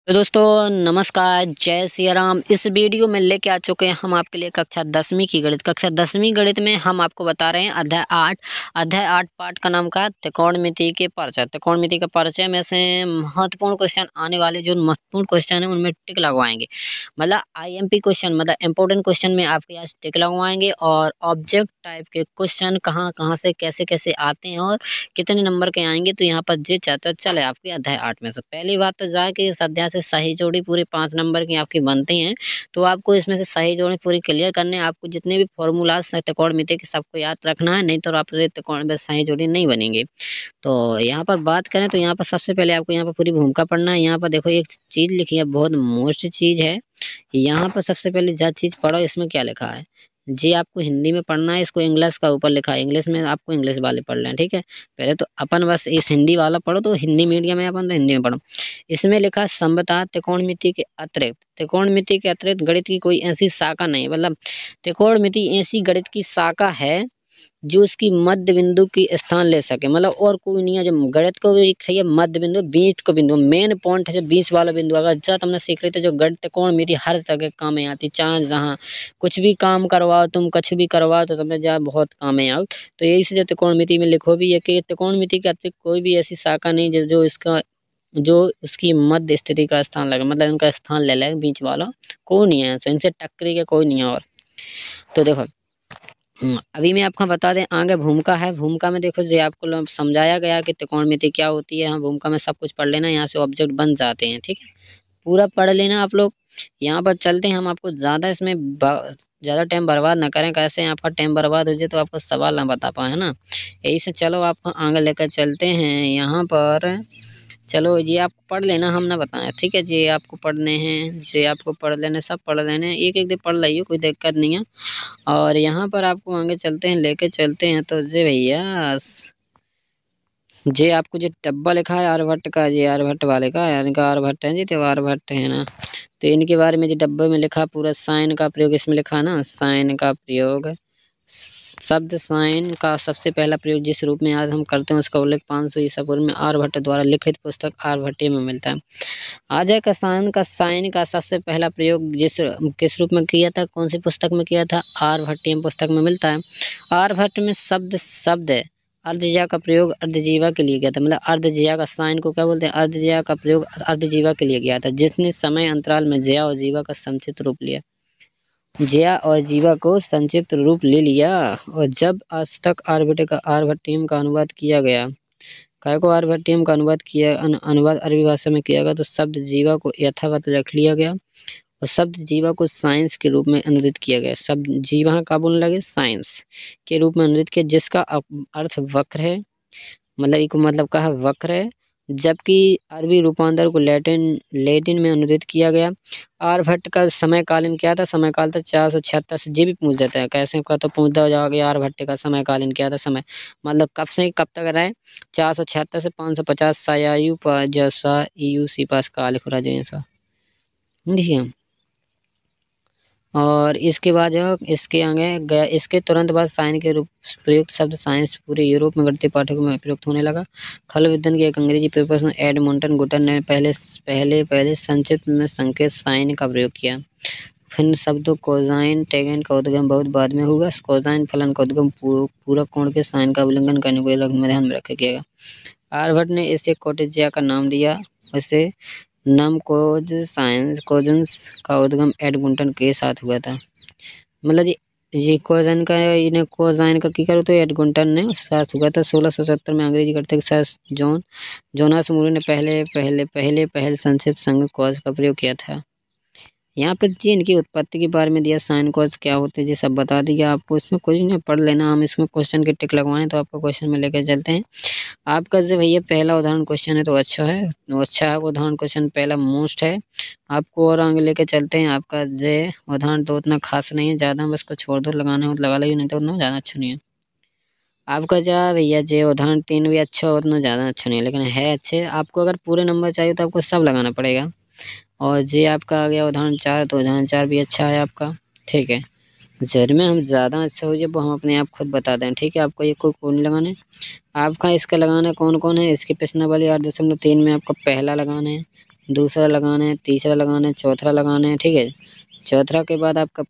तो दोस्तों नमस्कार, जय सिया राम। इस वीडियो में लेके आ चुके हैं हम आपके लिए कक्षा 10वीं की गणित। कक्षा 10वीं गणित में हम आपको बता रहे हैं अध्याय 8 पाठ का नाम का त्रिकोणमिति के परिचय। त्रिकोणमिति का परिचय में से महत्वपूर्ण क्वेश्चन आने वाले, जो महत्वपूर्ण क्वेश्चन है उनमें टिक लगवाएंगे। मतलब IMP क्वेश्चन, मतलब इंपॉर्टेंट क्वेश्चन में आपके आज टिक लगवाएंगे। और ऑब्जेक्ट टाइप के क्वेश्चन कहाँ कहाँ से कैसे कैसे आते हैं और कितने नंबर के आएंगे, तो यहाँ पर जे चाहता चले आपके अध्याय 8 में से। पहली बात तो जाए कि इस अध्याय से सही जोड़ी पूरे 5 नंबर की आपकी बनती हैं, तो आपको इसमें से सही जोड़ी पूरी क्लियर करने, आपको जितने भी फॉर्मूलाज त्रिकोणमिति के सबको याद रखना है, नहीं तो आपसे त्रिकोण में सही जोड़ी नहीं बनेंगे। तो यहाँ पर बात करें तो यहाँ पर सबसे पहले आपको यहाँ पर पूरी भूमिका पढ़ना है। यहाँ पर देखो एक चीज लिखी है, बहुत मोस्ट चीज है। यहाँ पर सबसे पहले जो चीज पढ़ो, इसमें क्या लिखा है जी आपको हिंदी में पढ़ना है। इसको इंग्लिश का ऊपर लिखा है, इंग्लिश में आपको इंग्लिश वाले पढ़ लें, ठीक है। पहले तो अपन बस इस हिंदी वाला पढ़ो, तो हिंदी मीडियम है अपन, तो हिंदी में पढ़ो। इसमें लिखा संबता त्रिकोणमिति के अतिरिक्त गणित की कोई ऐसी शाखा नहीं। मतलब त्रिकोणमिति ऐसी गणित की शाखा है जो इसकी मध्य बिंदु की स्थान ले सके। मतलब और कोई नहीं है जो गणित को भी है मध्य बिंदु, बीच को बिंदु, मेन पॉइंट है जो बीच वाला बिंदु। अगर जब तुमने सीख रहे थे जो गणित त्रिकोणमिति हर जगह काम में आती, चाहे जहाँ कुछ भी काम करवाओ, तुम कुछ भी करवाओ तो तुम्हें जहाँ बहुत काम में आओ। तो यही से जो त्रिकोणमिति में लिखो भी है कि त्रिकोणमिति के अतिरिक्त कोई भी ऐसी शाखा नहीं जो उसकी मध्य स्थिति का स्थान लगे, मतलब उनका स्थान ले ले बीच वाला कोई नहीं है, इनसे टक्करी के कोई नहीं है। और तो देखो अभी मैं आपको बता दें, आगे भूमिका है। भूमिका में देखो जी आपको समझाया गया कि त्रिकोणमिति क्या होती है। हाँ, भूमिका में सब कुछ पढ़ लेना, यहाँ से ऑब्जेक्ट बन जाते हैं, ठीक है। पूरा पढ़ लेना आप लोग। यहाँ पर चलते हैं, हम आपको ज़्यादा इसमें ज़्यादा टाइम बर्बाद ना करें। कैसे आपका टाइम बर्बाद हो जाए तो आपको सवाल ना बता पाए, है ना। यही से चलो आपको आगे लेकर चलते हैं। यहाँ पर चलो ये आप पढ़ लेना, हम ना बताएं, ठीक है जी। आपको पढ़ने हैं, जे आपको पढ़ लेने, सब पढ़ लेने, एक एक दिन पढ़ लियो, कोई दिक्कत नहीं है। और यहाँ पर आपको आगे चलते हैं, लेके चलते हैं। तो जे भैया जे आपको जो डब्बा लिखा है आर्यभट्ट का, ये आर्यभट्ट वाले का, इनका आर्यभट्ट है जी, तो आर्यभट्ट है ना। तो इनके बारे में जो डब्बे में लिखा पूरा साइन का प्रयोग इसमें लिखा ना, साइन का प्रयोग, शब्द साइन का सबसे पहला प्रयोग जिस रूप में आज हम करते हैं उसका उल्लेख 500 ईसा पूर्व में आर्यभट्ट द्वारा लिखित पुस्तक आर्यभट्टीय में मिलता है। अजय का साइन का सबसे पहला प्रयोग किस रूप में किया था, कौन सी पुस्तक में किया था, आर्यभट्टीय पुस्तक में मिलता है। आर्यभट्ट में शब्द अर्धजीवा का प्रयोग अर्धजीवा के लिए किया था। मतलब अर्धजीवा का साइन को क्या बोलते हैं, अर्धजीवा का प्रयोग अर्धजीवा के लिए किया था, जिसने समय अंतराल में जया और जीवा का संक्षिप्त रूप लिया। जया और जीवा को संक्षिप्त रूप ले लिया। और जब आज तक आर्यभट्टियम का अनुवाद किया गया, काय को आर्यभट्टियम का अनुवाद किया, अनुवाद अरबी भाषा में किया गया, तो शब्द जीवा को यथावत रख लिया गया और शब्द जीवा को साइंस के रूप में अनुदित किया गया। शब्द जीवा का बोलने लगे साइंस के रूप में अनुदित किया, जिसका अर्थ वक्र है। मतलब एक मतलब का है वक्र है। जबकि अरबी रूपांतर को लैटिन में अनुदित किया गया। आर्यभट्ट का समयकालीन क्या था, समयकाल था 476 से। ये भी पूछ देता है कैसे का, तो पूछता जाओगे आर्यभट्ट का समयकालीन क्या था। समय मतलब कब से कब तक रहे, 476 से 550 सायायु जैसा यू सी पास काल खुरा जैसा, देखिए। और इसके बाद जो इसके आगे गया, इसके तुरंत बाद साइन के रूप प्रयुक्त शब्द साइंस पूरे यूरोप में गणितीय पाठकों में प्रयुक्त होने लगा। खल विज्ञान के एक अंग्रेजी प्रोफेसर एडमंटन गुटन ने पहले संक्षिप्त में संकेत साइन का प्रयोग किया। फिर शब्दों कोसाइन टेगन का उद्गम बहुत बाद में हुआ। कोसाइन फलन का उद्गम पूरक कोण के साइन का उल्लंघन करने को ध्यान में रखा गया। आर्यभट्ट ने इसे कोटिज्या का नाम दिया। वैसे नम कोजन्स का उद्गम एडमंटन के साथ हुआ था। मतलब ये कोजन का इन्हें कोजाइन का की करो तो एडमंटन ने साथ हुआ था। 1670 में अंग्रेजी गणित के साथ जोनास मूरे ने पहले संक्षिप्त संघ कॉज का प्रयोग किया था। यहाँ पर जी इनकी उत्पत्ति के बारे में दिया, साइन कॉज क्या होते हैं, ये सब बता दिया आपको। इसमें कुछ नहीं पढ़ लेना, हम इसमें क्वेश्चन के टिक लगवाएं तो आपको क्वेश्चन में लेकर चलते हैं। आपका जो भैया पहला उदाहरण क्वेश्चन है तो अच्छा है उदाहरण क्वेश्चन पहला मोस्ट है। आपको और आगे लेके चलते हैं। आपका जे उदाहरण तो उतना खास नहीं है, ज़्यादा बस को छोड़ दो, लगाना हो तो लगा लो, नहीं तो उतना ज़्यादा अच्छा नहीं है। आपका जो भैया जे उदाहरण 3 भी अच्छा हो, उतना ज़्यादा अच्छा नहीं है, लेकिन है अच्छे। आपको अगर पूरे नंबर चाहिए तो आपको सब लगाना पड़ेगा। और जे आपका आ गया उदाहरण 4, तो उदाहरण 4 भी अच्छा है आपका, ठीक है। जर में हम ज़्यादा अच्छा हो जाए वो हम अपने आप खुद बता दें, ठीक है। आपको ये कोई नहीं लगाने, आपका इसका लगाना कौन कौन है, इसके प्रश्नावली 8.3 में आपका पहला लगाना है। दूसरा लगाना है, तीसरा लगाना है, चौथा लगाना है, ठीक है। चौथा के बाद आपका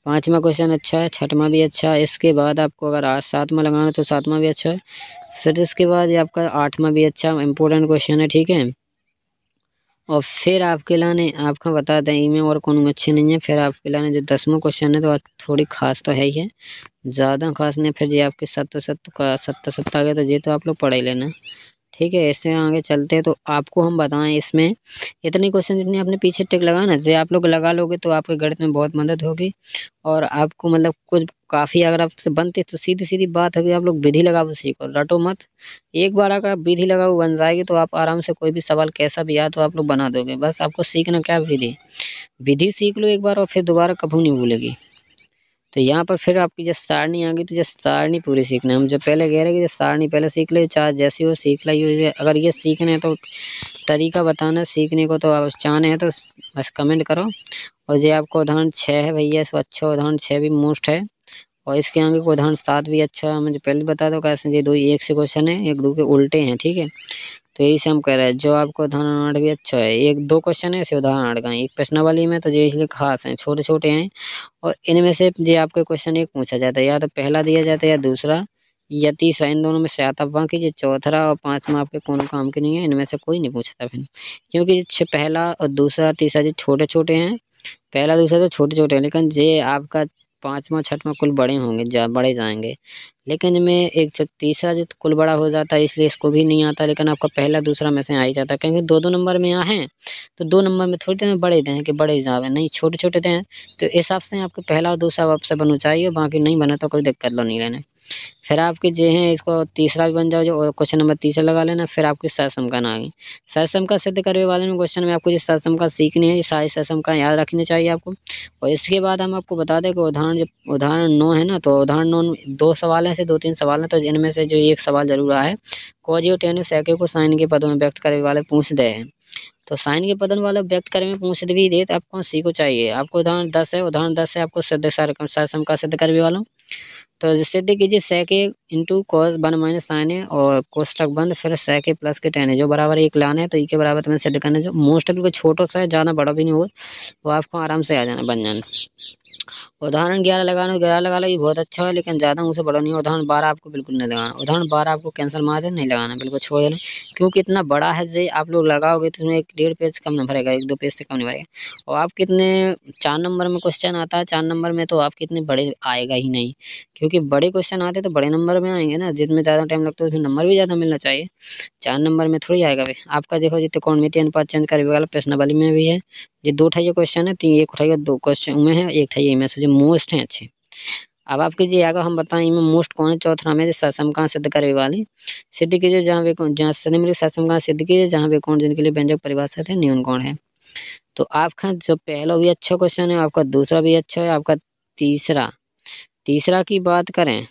पाँचवा क्वेश्चन अच्छा है, छठवां भी अच्छा है। इसके बाद आपको अगर आज सातवां लगाना है तो सातवां भी अच्छा है। फिर इसके बाद ये आपका आठवां भी अच्छा इम्पोर्टेंट क्वेश्चन है, ठीक है। और फिर आपके लाने आपका बता दें इनमें और कौन अच्छे नहीं है। फिर आपके लाने जो 10वां क्वेश्चन है तो थोड़ी खास तो है ही है, ज़्यादा खास नहीं। फिर ये आपके सत्तर आ गए तो ये तो आप लोग पढ़ ही लेना, ठीक है। इससे आगे चलते हैं तो आपको हम बताएं इसमें इतने क्वेश्चन जितने आपने पीछे टिक लगाना जो आप लोग लगा लोगे तो आपके गणित में बहुत मदद होगी। और आपको मतलब कुछ काफ़ी अगर आपसे बनते तो सीधी सीधी बात है कि आप लोग विधि लगाओ सीखो, रटो मत। एक बार अगर विधि लगाओ बन जाएगी तो आप आराम से कोई भी सवाल कैसा भी आए तो आप लोग बना दोगे। बस आपको सीखना क्या विधि, विधि सीख लो एक बार और फिर दोबारा कभी नहीं भूलेगी। तो यहाँ पर फिर आपकी जब सारणी आ गई तो जब सारणी पूरी सीखना है। हम जो पहले कह रहे हैं कि जब सारणी पहले सीख ले, चाहे जैसी हो सीख ली। अगर ये सीखने है तो तरीका बताना सीखने को, तो आप चाहने हैं तो बस कमेंट करो। और ये आपको उदाहरण 6 है भैया, इसको अच्छा उदाहरण 6 भी मोस्ट है। और इसके आगे को उदाहरण 7 भी अच्छा है। मुझे पहले बता दो कैसे, ये दो एक से क्वेश्चन है, एक दो के उल्टे हैं, ठीक है। तो यही से हम कह रहे हैं जो आपको उदाहरण 8 भी अच्छा है। एक दो क्वेश्चन है इसे उदाहरण 8 का, एक प्रश्नावली में, तो ये इसलिए खास हैं, छोटे छोटे हैं। और इनमें से ये आपके क्वेश्चन एक पूछा जाता है, या तो पहला दिया जाता है या दूसरा या तीसरा, इन दोनों में से आता। बाकी जो चौथा और पाँचवा आपके कौन काम के नहीं है, इनमें से कोई नहीं पूछता फिर, क्योंकि पहला और दूसरा तीसरा जो छोटे छोटे हैं, पहला दूसरा तो छोटे छोटे हैं, लेकिन ये आपका पाँचवा छठवां कुल बड़े होंगे, बड़े जाएंगे। लेकिन इनमें एक जो तीसरा जो कुल बड़ा हो जाता है इसलिए इसको भी नहीं आता, लेकिन आपका पहला दूसरा में से आ ही जाता है, क्योंकि दो दो नंबर में यहाँ हैं तो दो नंबर में थोड़ी देर बड़े दें कि बड़े जावे, नहीं छोटे छोटे दें। तो इस हिसाब से आपके पहला और दूसरा आपसे बनना चाहिए, बाकी नहीं बना तो कोई दिक्कत लो नहीं लेने। फिर आपके जो हैं इसको तीसरा भी बन जाओ, जो क्वेश्चन नंबर तीसरा लगा लेना। फिर आपके सहसंका आ गई, सहसंका सिद्ध करने वाले में क्वेश्चन में आपको जो सहसंका सीखनी है, ये सारी सहसंका याद रखनी चाहिए आपको। और इसके बाद हम आपको बता दें कि उदाहरण जब उदाहरण 9 है ना, तो उदाहरण 9 दो सवाल हैं से 2-3 सवाल हैं, तो इनमें से जो एक सवाल जरूर आया है, कॉज और टेन सेके को साइन के पदों में व्यक्त करने वाले पूछ दे हैं। तो साइन के पदों वाले व्यक्त करने में पूछ भी दे तो आपको सी को चाहिए। आपको उदाहरण 10 है, उदाहरण 10 है आपको सिद्ध सहसंका सिद्ध करने वाला। तो सिद्ध कीजिए सेके इंटू कॉस 1 माइनस साइन है और कोष्टक बंद, फिर सेके प्लस के टेन है जो बराबर एक लाना है, तो ई के बराबर तुम्हें सिद्ध करना है। जो मोस्ट बिल्कुल छोटा सा है, ज़्यादा बड़ा भी नहीं हो, वो आपको आराम से आ जाना बन जाना। उदाहरण 11 लगाना, 11 लगा लो, ये बहुत अच्छा है, लेकिन ज़्यादा मुझसे बड़ा नहीं है। उदाहरण 12 आपको बिल्कुल नहीं लगाना, उदाहरण 12 आपको कैंसिल मार देना, नहीं लगाना, बिल्कुल छोड़ देना, क्योंकि इतना बड़ा है जे आप लोग लगाओगे तो उसमें 1-1.5 पेज कम नहीं भरेगा, 1-2 पेज से कम नहीं भरेगा। और आप कितने 4 नंबर में क्वेश्चन आता है, 4 नंबर में तो आप कितने बड़े आएगा ही नहीं, क्योंकि बड़े क्वेश्चन आते तो बड़े नंबर में आएंगे ना, जिसमें ज़्यादा टाइम लगता है उसमें नंबर भी ज़्यादा मिलना चाहिए। 4 नंबर में थोड़ी आएगा भाई आपका। देखो जितने त्रिकोणमितीय अनुपात चेंज करने वाला प्रश्नावली में भी है, ये 2 उठाइए क्वेश्चन है, 3 एक उठाइए, 2 क्वेश्चन में है, एक उठाइए में से जो मोस्ट हैं अच्छे। अब आप कीजिए आगे हम बताएं इनमें मोस्ट कौन है। चौथा में सहसंका सिद्ध करे वाली सिद्ध कीजिए, जहाँ वे जहाँ सनिम्नलिखित सहसंका सिद्ध कीजिए जहाँ वे कौन जिनके लिए व्यंजक परिभाषित है न्यून कौन है। तो आपका जो पहला भी अच्छा क्वेश्चन है, आपका दूसरा भी अच्छा है, आपका तीसरा तीसरा की बात करें,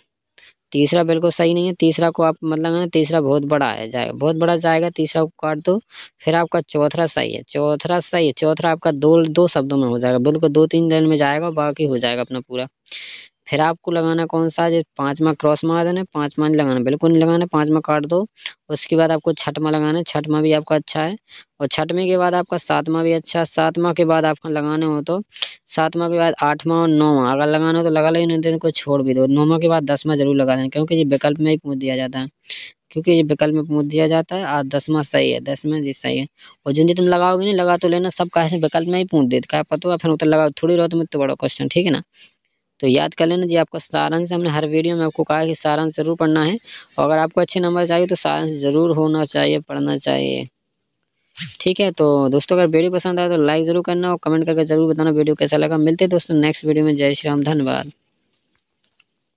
तीसरा बिल्कुल सही नहीं है। तीसरा को आप मतलब है तीसरा बहुत बड़ा है, जाएगा बहुत बड़ा जाएगा, तीसरा को काट दो। फिर आपका चौथा सही है, चौथा सही है, चौथा आपका दो दो शब्दों में हो जाएगा, बिल्कुल 2-3 लाइन में जाएगा, बाकी हो जाएगा अपना पूरा। फिर आपको लगाना कौन सा है, पाँचवा क्रॉस मार देना, पाँचवा नहीं लगाना, बिल्कुल नहीं लगाना, पाँचवा काट दो। उसके बाद आपको छठवां लगाना है, छठवां भी आपका अच्छा है। और छठवें के बाद आपका सातवां भी अच्छा है। सातवां के बाद आपका लगाने हो तो सातवां के बाद आठवां और नौवां अगर लगाना हो तो लगा लो, नहीं तो इनको छोड़ भी दो। नौवां के बाद 10वां जरूर लगा लेना, क्योंकि ये विकल्प में ही पूछ दिया जाता है, क्योंकि ये विकल्प में पूछ दिया जाता है। और 10वां सही है, 10वां जी सही है। और जिन तुम लगाओगे नहीं लगा तो लेना, सब कहे विकल्प में ही पूछ देते क्या पता फिर उत्तर लगाओ थोड़ी रहो तुम, इतना बड़ा क्वेश्चन, ठीक है ना। तो याद कर लेना जी, आपका सारांश हमने हर वीडियो में आपको कहा है कि सारांश जरूर पढ़ना है। और अगर आपको अच्छे नंबर चाहिए तो सारांश जरूर होना चाहिए, पढ़ना चाहिए, ठीक है। तो दोस्तों अगर वीडियो पसंद आए तो लाइक जरूर करना और कमेंट करके जरूर बताना वीडियो कैसा लगा। मिलते हैं दोस्तों नेक्स्ट वीडियो में। जय श्री राम, धन्यवाद।